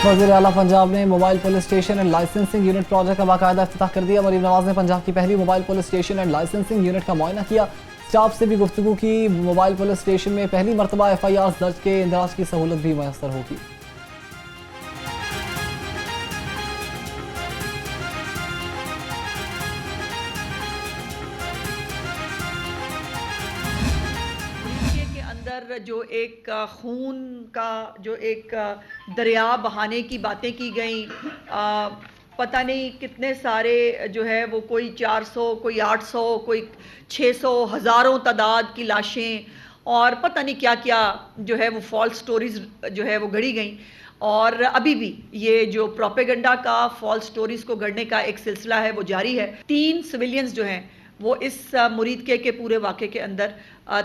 वज़ीर आला पंजाब ने mobile police station and licensing unit project का बाकायदा इफ्तिताह कर दिया। मरीम नवाज ने पंजाब की पहली mobile police station and licensing unit का मुआयना किया। स्टाफ से भी गुफ्तगू की। मोबाइल पुलिस स्टेशन में पहली मरतबा FIR दर्ज के इंदराज की सहूलत भी मैसर होगी। जो एक खून का जो एक दरिया बहाने की बातें की गई, पता नहीं कितने सारे जो है वो कोई 400, कोई 800, कोई 600, हज़ारों तादाद की लाशें और पता नहीं क्या क्या जो है वो फॉल्स स्टोरीज जो है वो गढ़ी गई। और अभी भी ये जो प्रोपेगेंडा का फॉल्स स्टोरीज को गढ़ने का एक सिलसिला है वो जारी है। 3 सिविलियंस जो हैं वो इस मुरीद के पूरे वाक़े के अंदर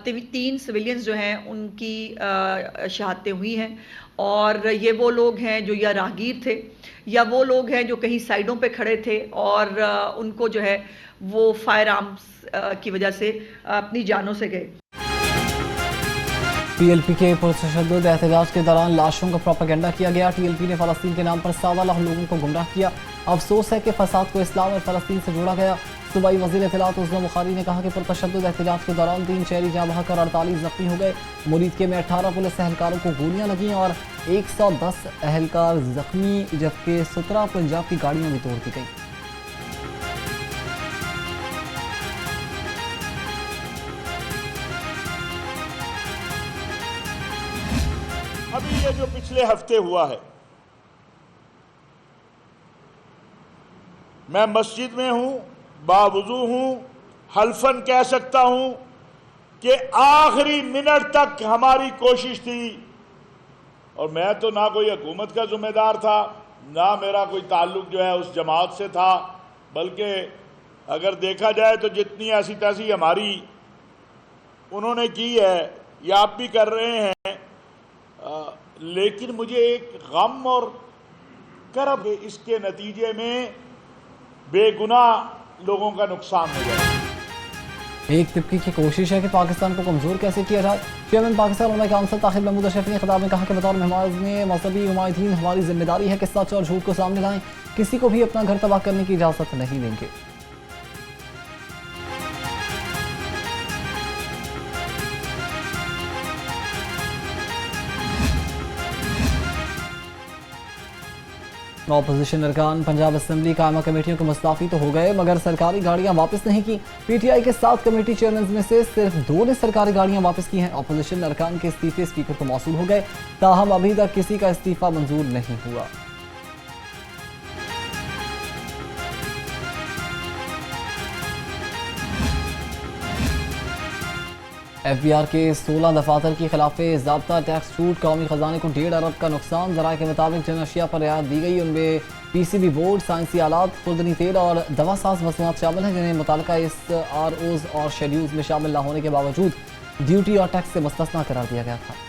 3 सिविलियंस जो हैं उनकी शहादतें हुई हैं। और ये वो लोग हैं जो या राहगीर थे या वो लोग हैं जो कहीं साइडों पे खड़े थे और उनको जो है वो फायर आर्म्स की वजह से अपनी जानों से गए। TLP के पुरतशद्दुद एहतजाज के दौरान लाशों का प्रोपेगेंडा किया गया। TLP ने फ़लस्तीन के नाम पर 14 लाख लोगों को गुमराह किया। अफसोस है कि फसाद को इस्लाम और फ़लस्तीन से जोड़ा गया। सूबाई वज़ीर इत्तलात उज़्मा बुखारी ने कहा कि पुरतशद्दुद एहतजाज के दौरान 3 शहरी जाँ बहक और 48 जख्मी हो गए। मुरीदके में 18 पुलिस एहलकारों को गोलियां लगीं और 110 एहलकार जख्मी, जबकि 17 पंजाब की गाड़ियां भी तोड़ दी गईं। अभी ये जो पिछले हफ्ते हुआ है, मैं मस्जिद में हूं, बावुजू हूं, हल्फन कह सकता हूं कि आखिरी मिनट तक हमारी कोशिश थी। और मैं तो ना कोई हुकूमत का जिम्मेदार था, ना मेरा कोई ताल्लुक जो है उस जमात से था, बल्कि अगर देखा जाए तो जितनी ऐसी तैसी हमारी उन्होंने की है या आप भी कर रहे हैं, लेकिन मुझे एक गम और करब इसके नतीजे में बेगुनाह लोगों का नुकसान हो जाए। एक तिब्की की कोशिश है कि पाकिस्तान को कमज़ोर कैसे किया जाए। चेयरमैन पाकिस्तान उलमा काउंसिल ताहिर महमूद अशरफी ने खिताब में कहा कि बतौर मेहमान मजहबी हुमायूदीन हमारी जिम्मेदारी है कि सच और झूठ को सामने लाएं, किसी को भी अपना घर तबाह करने की इजाज़त नहीं देंगे। अपोजिशन अरकान पंजाब असम्बली कायमा कमेटियों को मुस्तफ़ी तो हो गए, मगर सरकारी गाड़ियां वापस नहीं की। PTI के 7 कमेटी चेयरमैन में से सिर्फ 2 ने सरकारी गाड़ियां वापस की हैं। अपोजिशन अरकान के इस्तीफे स्पीकर को मौसूल हो गए, ताहम अभी तक किसी का इस्तीफा मंजूर नहीं हुआ। FBR के 16 दफातर की खिलाफ ज़ाब्ता टैक्स छूट, कौमी खजाने को 1.5 अरब का नुकसान। ज़राए के मुताबिक जिन अशिया पर रियायत दी गई उनमें PCB बोर्ड, साइंसी आलात, खुर्दनी तेल और दवा साज मसनूआत शामिल हैं, जिन्हें मुताल्लिका SROs और शेड्यूल्स में शामिल न होने के बावजूद ड्यूटी और टैक्स से मुस्तस्ना करार दिया गया था।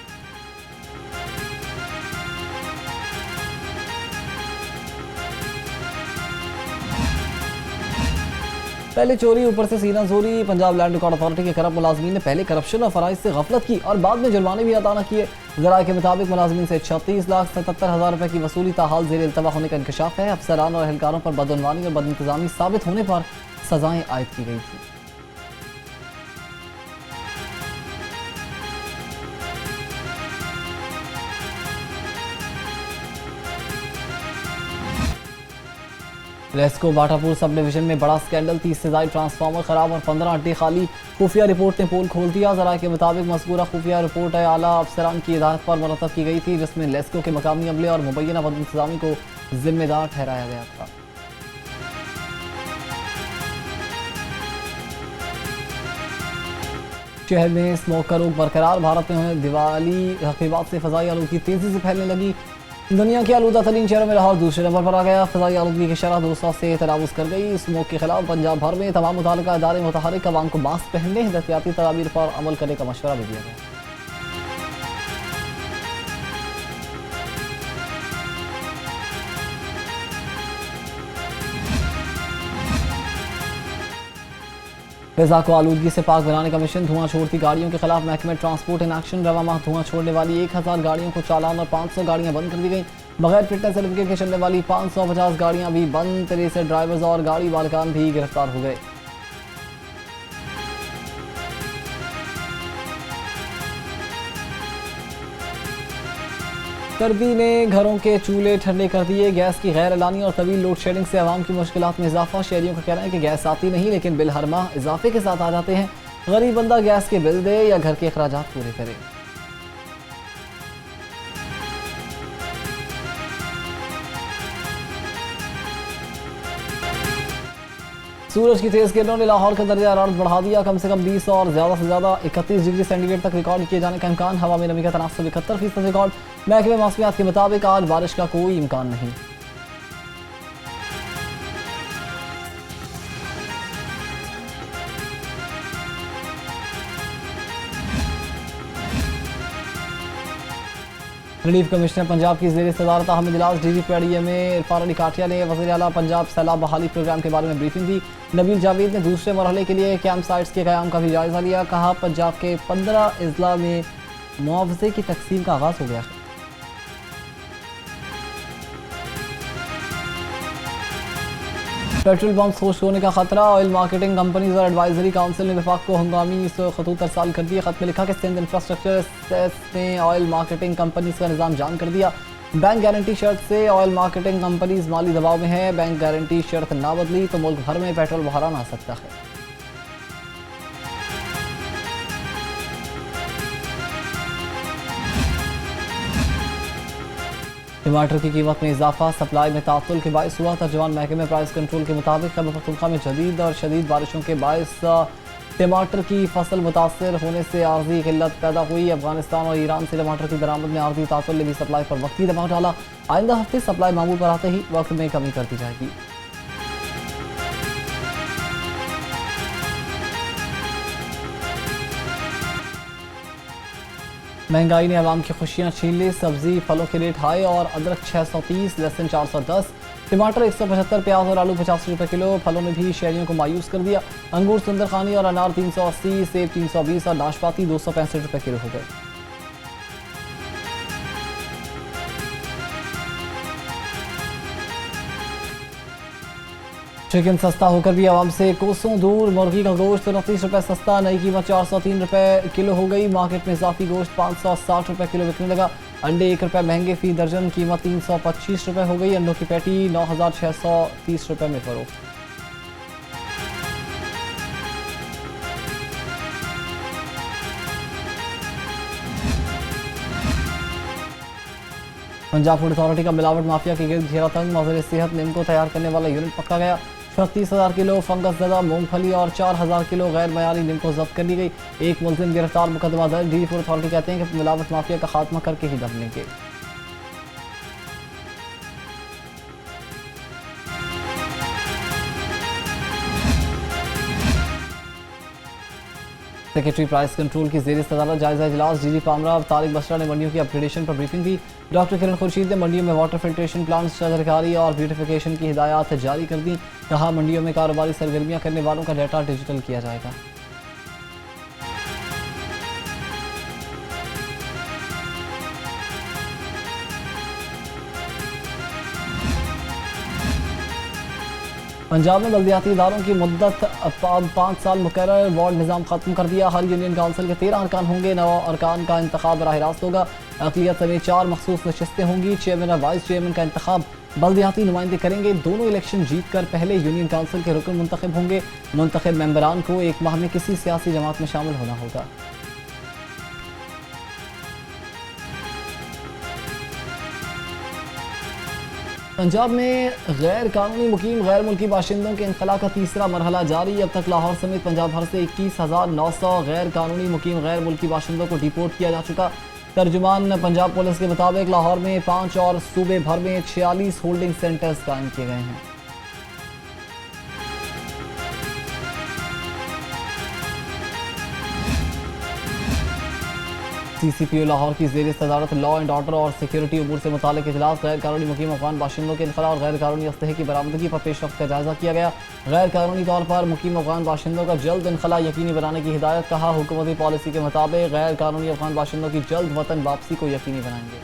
पहले चोरी ऊपर से सीना जोरी। पंजाब लैंड रिकॉर्ड अथॉरिटी के करप्ट मुलाजमीन ने पहले करप्शन और फराइज से गफलत की और बाद में जुर्माने भी अदा न किए। ज़राए के मुताबिक मुलाजमीन से 36,77,000 रुपए की वसूली ताहाल जेर इल्तवा होने का इंकशाफ है। अफसरान और एहलकारों पर बदअनवानी और बदइंतजामी साबित होने पर सजाएं आयद की गई थी। लेस्को बाटापुर सब डिवीजन में बड़ा स्कैंडल, 30 से ज़ायद ट्रांसफार्मर खराब और 15 अड्डे खाली। खुफिया रिपोर्ट ने पोल खोल दिया। ज़राए के मुताबिक मज़कूरा खुफिया रिपोर्ट आला अफसरान की हिदायत पर मुरतब की गई थी, जिसमें लेस्को के मकामी अमले और मुबैना बदइंतजामी को जिम्मेदार ठहराया गया था। शहर में स्मोक का रोग बरकरार। भारत में दिवाली तक़रीबात से फ़ज़ाई आलूदगी तेज़ी से फैलने लगी। दुनिया के आलूदा तरीन शहरों में लाहौर दूसरे नंबर पर आ गया। फ़ज़ाई आलूदगी की शरह 200 से तजावुज़ कर गई। स्मोक के खिलाफ पंजाब भर में तमाम मुतल्लिक़ा इदारे मुतहर्रिक अवाम को मास्क पहनने, एहतियाती तदाबीर पर अमल करने का मशवरा भी दिया गया। फिजा को आलूदगी से पाक बनाने का मिशन। धुआं छोड़ती गाड़ियों के खिलाफ महकमे ट्रांसपोर्ट इन एक्शन। रवा माह धुआं छोड़ने वाली 1000 गाड़ियों को चालान और 500 गाड़ियां बंद कर दी गई। बगैर फिटनेस सर्टिफिकेट के चलने वाली 550 गाड़ियां भी बंद। 63 ड्राइवर्स और गाड़ी मालिकान भी गिरफ्तार हो गए। सर्दी ने घरों के चूल्हे ठंडे कर दिए। गैस की गैर एलानी और तवील लोड शेडिंग से आवाम की मुश्किलात में इजाफा। शहरियों का कहना है कि गैस आती नहीं, लेकिन बिल हर माह इजाफे के साथ आ जाते हैं। गरीब बंदा गैस के बिल दे या घर के अखराजात पूरे करे। सूरज की तेज किरणों ने लाहौर का दर्जा हरारत बढ़ा दिया। कम से कम 20 और ज़्यादा से ज़्यादा 31 डिग्री सेंटीग्रेड तक रिकॉर्ड किए जाने का इम्कान। हवा में नमी का तनासुब 71% रिकॉर्ड। महकमे मौसमियात के मुताबिक आज बारिश का कोई इम्कान नहीं। रिलीफ कमिश्नर पंजाब की ज़ेर सदारत अहमद इलाज DGPDA में इरफान अली काठिया ने वज़ीर आला पंजाब सैलाब बहाली प्रोग्राम के बारे में ब्रीफिंग दी। नबील जावेद ने दूसरे मरहले के लिए कैंप साइट्स के क़याम का भी जायज़ा लिया। कहा पंजाब के 15 अजला में मुआवजे की तकसीम का आगाज़ हो गया है। पेट्रोल पंप खुश्क होने का खतरा। ऑयल मार्केटिंग कंपनीज और एडवाइजरी काउंसिल ने वफाक को हंगामी खतूत अरसाल कर दिए। खत में लिखा कि सिंध इंफ्रास्ट्रक्चर सेस ने ऑयल मार्केटिंग कंपनीज का निज़ाम जाम कर दिया। बैंक गारंटी शर्त से ऑयल मार्केटिंग कंपनीज माली दबाव में है। बैंक गारंटी शर्त ना बदली तो मुल्क भर में पेट्रोल बहरान आ सकता है। टमाटर की कीमत में इजाफा। सप्लाई में तातुल के बायस हुआ। तर्जुमान महकमे प्राइस कंट्रोल के मुताबिक खैबर पख्तूनख्वा में जदीद और शदीद बारिशों के बायस टमाटर की फसल मुतासर होने से आर्जी किल्लत पैदा हुई। अफगानिस्तान और ईरान से टमाटर की बरामद में आर्जी तातुल ने भी सप्लाई पर वक्ती दबाव डाला। आइंदा हफ्ते सप्लाई मामूल पर आते ही वक्त में कमी कर दी जाएगी। महंगाई ने आवाम की खुशियां छीन ली। सब्जी फलों के रेट हाई और अदरक 630, लहसुन 410, टमाटर 175, प्याज और आलू 85 रुपये किलो। फलों ने भी शहरियों को मायूस कर दिया। अंगूर सुंदरखानी और अनार 380, सेब 320 और नाशपाती 265 रुपये किलो हो गए। चिकन सस्ता होकर भी आवाम से कोसों दूर। मुर्गी का गोश्त 29 रुपये सस्ता, नई कीमत 403 रुपये किलो हो गई। मार्केट में इजाफी गोश्त 560 रुपये किलो बिकने लगा। अंडे 1 रुपये महंगे फी दर्जन, कीमत 325 रुपये हो गई। अंडों की पैटी 9630 रुपये में फरोख्त। पंजाब फूड अथॉरिटी का मिलावट माफिया के गिर्द घेरा तंग। वज़ीर सेहत निम को तैयार करने वाला यूनिट पकड़ा गया। 36,000 किलो फंगस ज़दा मूंगफली और 4,000 किलो गैर मयारी निम को जब्त कर ली गई। एक मुलजिम गिरफ्तार। मुकदमा दर्ज। DG फूड अथॉरिटी कहते हैं कि मिलावट माफिया का खात्मा करके ही दम लेंगे। सेक्रेटरी प्राइस कंट्रोल की ज़ेर सदारत जायजा इजलास। DG पामरा तारिक बसरा ने मंडियों की अपग्रेडेशन पर ब्रीफिंग दी। डॉक्टर किरण खुर्शीद ने मंडियों में वाटर फिल्ट्रेशन प्लांट, शजरकारी और ब्यूटिफिकेशन की हिदायत जारी कर दी। कहा मंडियों में कारोबारी सरगर्मियां करने वालों का डाटा डिजिटल किया जाएगा। पंजाब में बल्दियाती इदारों की मुद्दत 5 साल मुकर्रर। वार्ड निज़ाम खत्म कर दिया। हर यूनियन काउंसिल के 13 अरकान होंगे। 9 अरकान का इंतखाब बराह रास्त होगा। अक़लियत समेत 4 मखसूस नशिस्तें होंगी। चेयरमैन और वाइस चेयरमैन का इंतखाब बल्दियाती नुमाइंदे करेंगे। दोनों इलेक्शन जीत कर पहले यूनियन काउंसिल के रुकन मुंतखब होंगे। मुंतखब मेंबरान को 1 माह में किसी सियासी जमात में शामिल होना होगा। पंजाब में गैर कानूनी मुकीम गैर मुल्की बाशिंदों के इंखला का तीसरा मरहला जारी। अब तक लाहौर समेत पंजाब भर से 21,900 गैर कानूनी मुकीम गैर मुल्की बाशिंदों को डिपोर्ट किया जा चुका। तर्जुमान पंजाब पुलिस के मुताबिक लाहौर में 5 और सूबे भर में 46 होल्डिंग सेंटर्स कायम किए गए हैं। CCPO लाहौर की ज़ेर सदारत लॉ एंड ऑर्डर और सिक्योरिटी उमूर से मुतालिक इजलास। गैर कानूनी मुकीम अफगान बाशिंदों के इनखला और गैर कानूनी असलहे की बरामदगी पर पेशरफ्त का जायजा किया गया। गैर कानूनी तौर पर मुकीम अफगान बाशिंदों का जल्द इनखला यकीनी बनाने की हिदायत। कहा हुकूमती पॉलिसी के मुताबिक गैर कानूनी अफगान बाशिंदों की जल्द वतन वापसी को यकीनी बनाएंगे।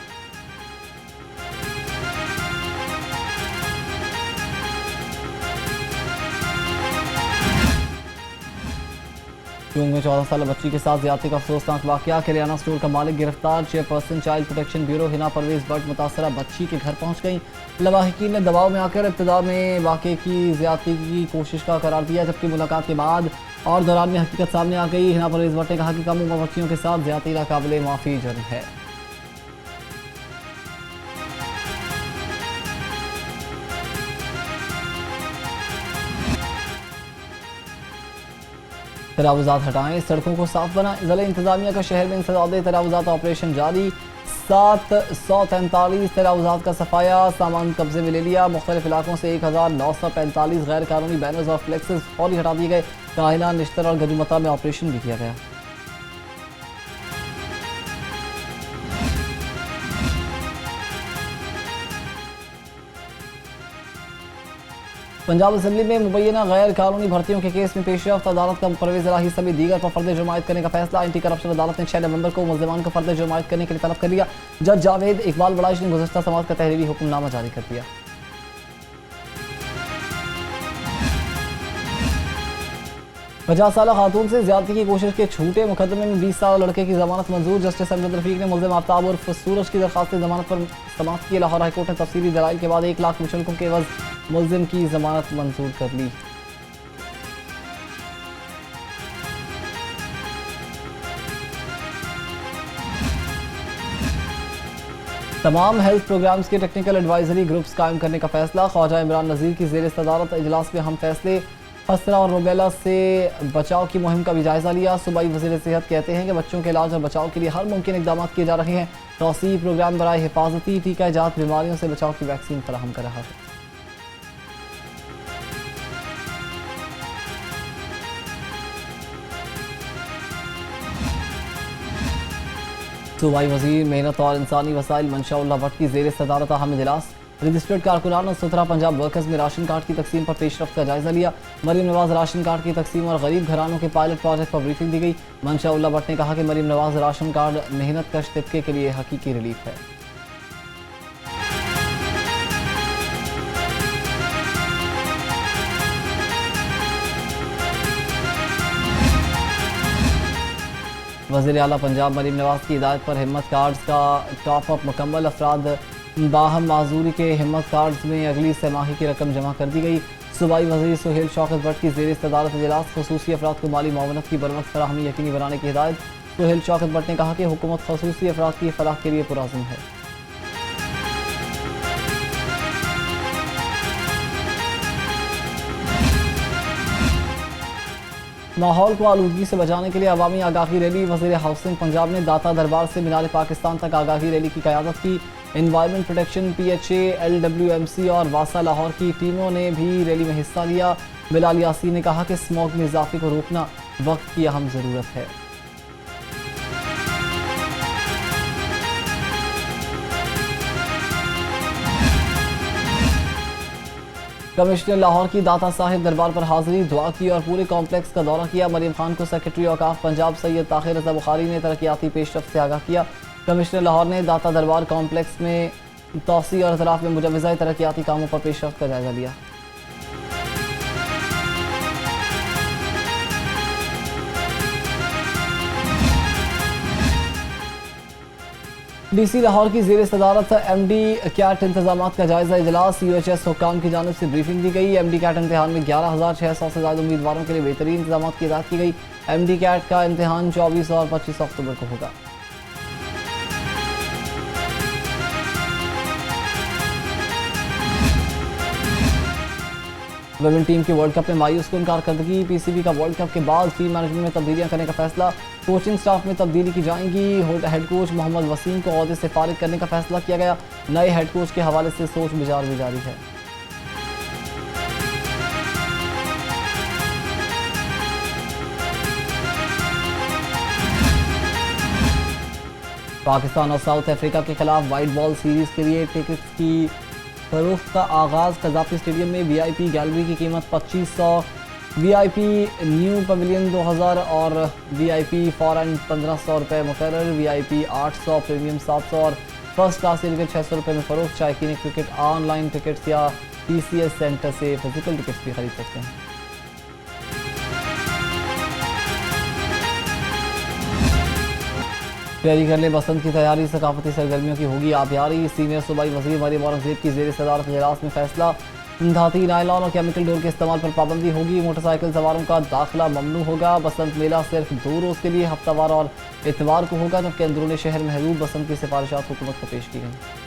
चूंग में 14 साल बच्ची के साथ ज्यादती का अफसोसनाक वाकया। किराना स्टोर का मालिक गिरफ्तार। Chairperson child protection bureau Hina Parvez Bhatt मुतासरा बच्ची के घर पहुंच गई। लवाहिकीन ने दबाव में आकर इब्तिदा में वाकये की ज्यादती की कोशिश का करार दिया, जबकि मुलाकात के बाद और दौरान में हकीकत सामने आ गई। हिना परवेज भट्ट ने कहा कि कम उम्र बच्चियों के साथ ज्यादती नाकाबिले माफी जुर्म है। तरावुजात हटाएं, सड़कों को साफ बनाएं। जिला इंतजामिया का शहर में इंसदादे तरावुजात ऑपरेशन जारी। 743 तरावुजात का सफाया, सामान कब्जे में ले लिया। मुख्तलिफ इलाकों से 1945 गैर कानूनी बैनर्स और फ्लेक्सेस फौरी हटा दिए गए। काहिला, निश्तर और गजूमता में ऑपरेशन भी किया गया। पंजाब असम्बली में मुबैना गैर कानूनी भर्तियों के केस में पेशरफ्त। अदालत का परवेज इलाही समेत दीगर पर फर्द जुर्मायत करने का फैसला। एंटी करप्शन अदालत ने 6 नवंबर को मुल्ज़िमान को फर्द जुर्मायत करने के लिए तलब कर लिया। जज जावेद इकबाल बड़ाइश ने गुज़श्ता समात का तहरीरी हुक्मनामा जारी कर दिया। 50 साल खातून से ज्यादती की कोशिश के झूठे मुकदमे में 20 साल लड़के की जमानत मंजूर। जस्टिस अमजद रफीक ने मुल्ज़िम आफ्ताब और सूरज की दरखास्त जमानत पर समाप्त की। लाहौर हाईकोर्ट ने तफसीली दलाइल के बाद 1 लाख मुशल्कों के एवज मुल्ज़िम की जमानत मंजूर कर ली। तमाम हेल्थ प्रोग्राम्स के टेक्निकल एडवाइजरी ग्रुप्स कायम करने का फैसला। ख्वाजा इमरान नज़ीर की ज़ेर सदारत इजलास में हम फैसले। खसरा और रूबेला से बचाव की मुहिम का भी जायजा लिया। सूबाई वज़ीर सेहत कहते हैं कि बच्चों के इलाज और बचाव के लिए हर मुमकिन इक़दाम किए जा रहे हैं। तौसीई प्रोग्राम बराए हिफाजती टीका जात बीमारियों से बचाव की वैक्सीन फराहम कर रहा है। सूबाई वज़ीर मेहनत और इंसानी वसाइल मंशा भट्ट की ज़ेर सदारत अहम इजलास। रजिस्टर्ड कारकुनान और सुथरा पंजाब वर्कर्स में राशन कार्ड की तकसीम पर पेशरफ्त का जायजा लिया। मरीम नवाज राशन कार्ड की तकसीम और गरीब घरानों के पायलट प्रोजेक्ट पर ब्रीफिंग दी गई। मंशा भट्ट ने कहा कि मरीम नवाज राशन कार्ड मेहनत कश तबके के लिए हकीकी रिलीफ है। वज़ीर आला पंजाब मरीम नवाज की हिदायत पर हिम्मत कार्ड्स का टॉप अप मुकम्मल। अफराद बाहम माजूरी के हिम्मत कार्ड्स में अगली सहमाही की रकम जमा कर दी गई। सूबाई वज़ीर सुहेल शौकत भट्ट की ज़ेर सदारत इजलास। खसूसी अफराद को माली मावनत की बरवक्त फराहमी यकीनी बनाने की हिदायत। सुहेल शौकत भट्ट ने कहा कि हुकूमत खसूसी अफराद की फलाह के लिए पुरअज़्म है। माहौल को आलूदगी से बचाने के लिए अवामी आगाही रैली। वज़ीर हाउसिंग पंजाब ने दाता दरबार से मीनार पाकिस्तान तक आगाही रैली की क़यादत की। एनवायरनमेंट प्रोटेक्शन, PHA, LWMC और वासा लाहौर की टीमों ने भी रैली में हिस्सा लिया। बिलाल यासीन ने कहा कि स्मॉग में इजाफे को रोकना वक्त की अहम ज़रूरत है। कमिश्नर लाहौर की दाता साहिब दरबार पर हाजिरी, दुआ की और पूरे कॉम्प्लेक्स का दौरा किया। मरीम खान को सेक्रेटरी औकाफ पंजाब सैयद ताहिर रज़ा बुखारी ने तरक्याती पेशरफ्त से आगाह किया। कमिश्नर लाहौर ने दाता दरबार कॉम्प्लेक्स में तौसी और इतराफ़ में मुजव्वज़ा तरक्याती कामों पर पेशरफ्त का जायजा लिया। DC लाहौर की ज़ेर सदारत MD कैट इंतजामात का जायजा इजलास। UHS हुक्काम की जानिब से ब्रीफिंग दी गई। MD कैट इम्तिहान में 11,600 से ज़्यादा उम्मीदवारों के लिए बेहतरीन इंतजाम की हिदायत की गई। MD कैट का इम्तिहान 24 और 25 अक्टूबर को होगा। वुमेन टीम के वर्ल्ड कप में मायूस कुन कारकर्दगी। PCB का वर्ल्ड कप के बाद टीम मैनेजमेंट में तब्दीलियां करने का फैसला। कोचिंग स्टाफ में तब्दीली की जाएंगी। हेड कोच मोहम्मद वसीम को ओहदे से फारिग करने का फैसला किया गया। नए हेड कोच के हवाले से सोच विचार भी जारी है। पाकिस्तान और साउथ अफ्रीका के खिलाफ वाइट बॉल सीरीज के लिए टिकट्स की फरोख्त का आगाज़। कज़ाफ़ी स्टेडियम में VIP गैलरी की कीमत 2500, VIP न्यू पवेलियन 2000 और VIP फॉरन 1500 रुपये मुकर्रर। VIP 800, प्रीमियम 700 और फर्स्ट क्लास टिकट 600 रुपये में फ़रोख्त। शायकीन क्रिकेट ऑनलाइन टिकट्स या TCS सेंटर से फिजिकल टिकट्स भी खरीद सकते हैं। तैयारी कर ले, बसंत की तैयारी सकाफती सरगर्मियों की होगी आबियारी। सीनियर सूबाई वजीर मरियम औरंगजेब की जेर सदारत इजलास में फैसला। धाती, नायलॉन और केमिकल डोर के इस्तेमाल पर पाबंदी होगी। मोटरसाइकिल सवारों का दाखिला ममनू होगा। बसंत मेला सिर्फ 2 रोज़ के लिए हफ्तावार और इतवार को होगा, जबकि अंदरूनी शहर महदूद बसंत की सिफारिशात हुकूमत को पेश की गई।